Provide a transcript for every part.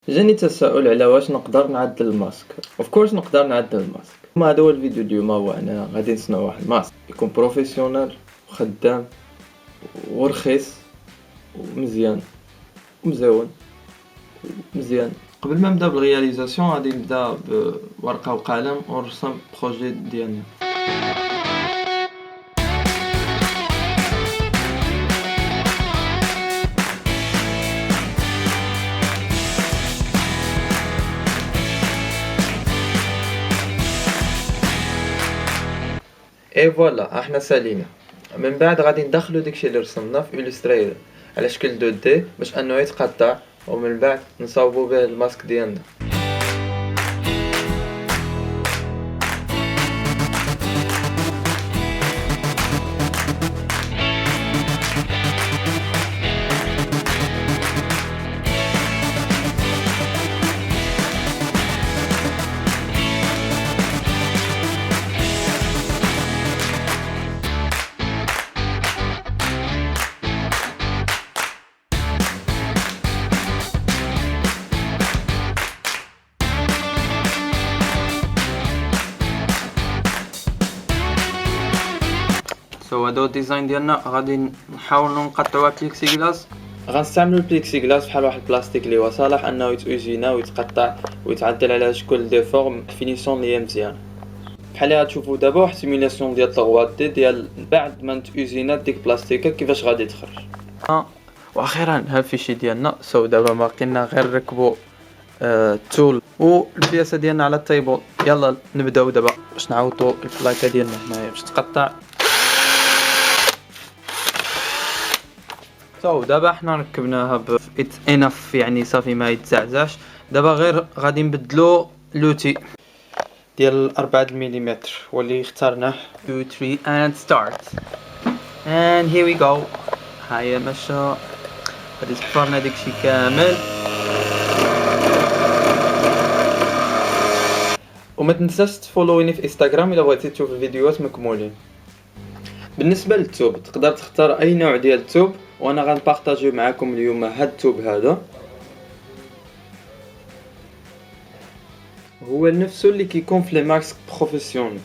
جاني تساؤل على واش نقدر نعدل الماسك. اوف كورس نقدر نعدل الماسك. هذا هو الفيديو اليوم. هو انا غادي نصنع واحد الماسك يكون بروفيسيونيل وخدام ورخيص ومزيان ومزون مزيان. قبل ما نبدا بالرياليزاسيون غادي نبدا بورقه وقلم ونرسم بروجي ديالنا. اي فوالا احنا سالينا. من بعد غادي ندخلو داكشي اللي رسمنا في إليستريتور على شكل 2D باش انه يتقطع، ومن بعد نصاوبو به الماسك ديالنا. هذا هو الديزاين ديالنا. غادي نحاولوا نقطعوا بليكسيغلاس. غنستعملوا البليكسيغلاس بحال واحد البلاستيك اللي هو صالح انه يتوزينا ويتقطع ويتعدل على شكل دي فورم فينيسيون اللي هي مزيان. بحال اللي غتشوفوا دابا واحد سيمولاسيون ديال 3D ديال بعد ما نتوزينا ديك البلاستيكه كيفاش غادي تخرج. واخيرا ها الفيشي ديالنا. دابا باقي لنا غير نركبوا التول والبياسه ديالنا على الطيبول. يلا نبداو دابا باش نعوضوا البلاكه ديالنا هنايا باش تقطع. دابا حنا ركبناها انف يعني صافي ما يتزعزعش. دابا غير غادي نبدلو لوتي ديال 4 ملم واللي اخترناه. 2 3 and start and here we go. هيا مشى. غادي تحفرنا داكشي كامل وما تنساش تفولويني في انستغرام الا بغيتي تشوف الفيديوهات مكمولين. بالنسبه للثوب تقدر تختار اي نوع ديال الثوب، وانا غنبارطاجيو معكم اليوم هاد الثوب. هذا هو نفسه اللي كيكون في لي ماسك بروفيسيونيل.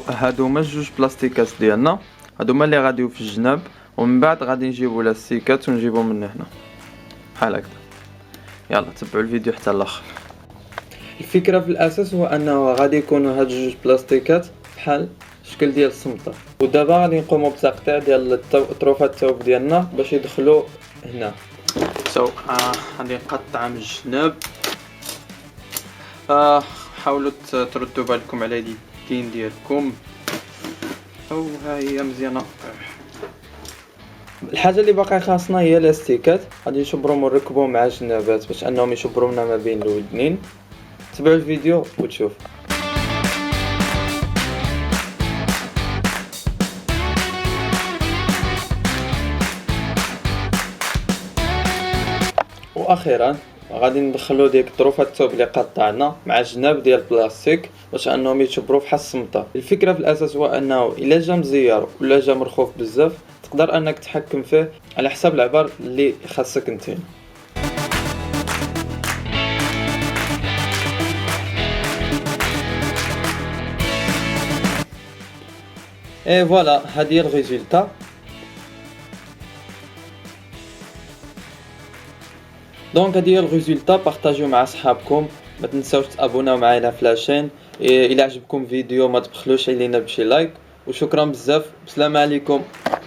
هادو هما جوج بلاستيكات ديالنا، هادو هما اللي غاديو في الجناب، ومن بعد غادي نجيبو لاستيكات ونجيبو من هنا بحال هكذا. يلا تبعوا الفيديو حتى الاخر. الفكره في الاساس هو انه غادي يكونوا هاد جوج بلاستيكات بحال شكل ديال الصمطه، ودابا غادي نقوموا بتقطيع ديال طروفات الثوب ديالنا باش يدخلوا هنا. غادي نقطع من الجناب. حاولوا تردوا بالكم على اليدين ديالكم. ها هي مزيانه. الحاجه اللي باقي خاصنا هي الاستيكات. غادي نشبرهم ونركبوهم مع الجنابات باش انهم يشبروا لنا ما بين الودنين. تبعوا الفيديو وتشوف. واخيرا غادي ندخلوا ديك طروفات الثوب اللي قطعنا مع جناب ديال البلاستيك باش انهم يتشبروا بحال الصمطه. الفكره في الاساس هو انه الا جا مزير ولا جا مرخوف بزاف تقدر انك تحكم فيه على حساب العبار اللي خاصك انت. اي فوالا هذه هي الريزولتا. دونك هذه هي الريزولتا. بارطاجيو مع صحابكم، ما تنساوش تابوناو معنا في لاشين. الى عجبكم فيديو ما تبخلوش علينا بشي لايك، وشكرا بزاف. بسلام عليكم.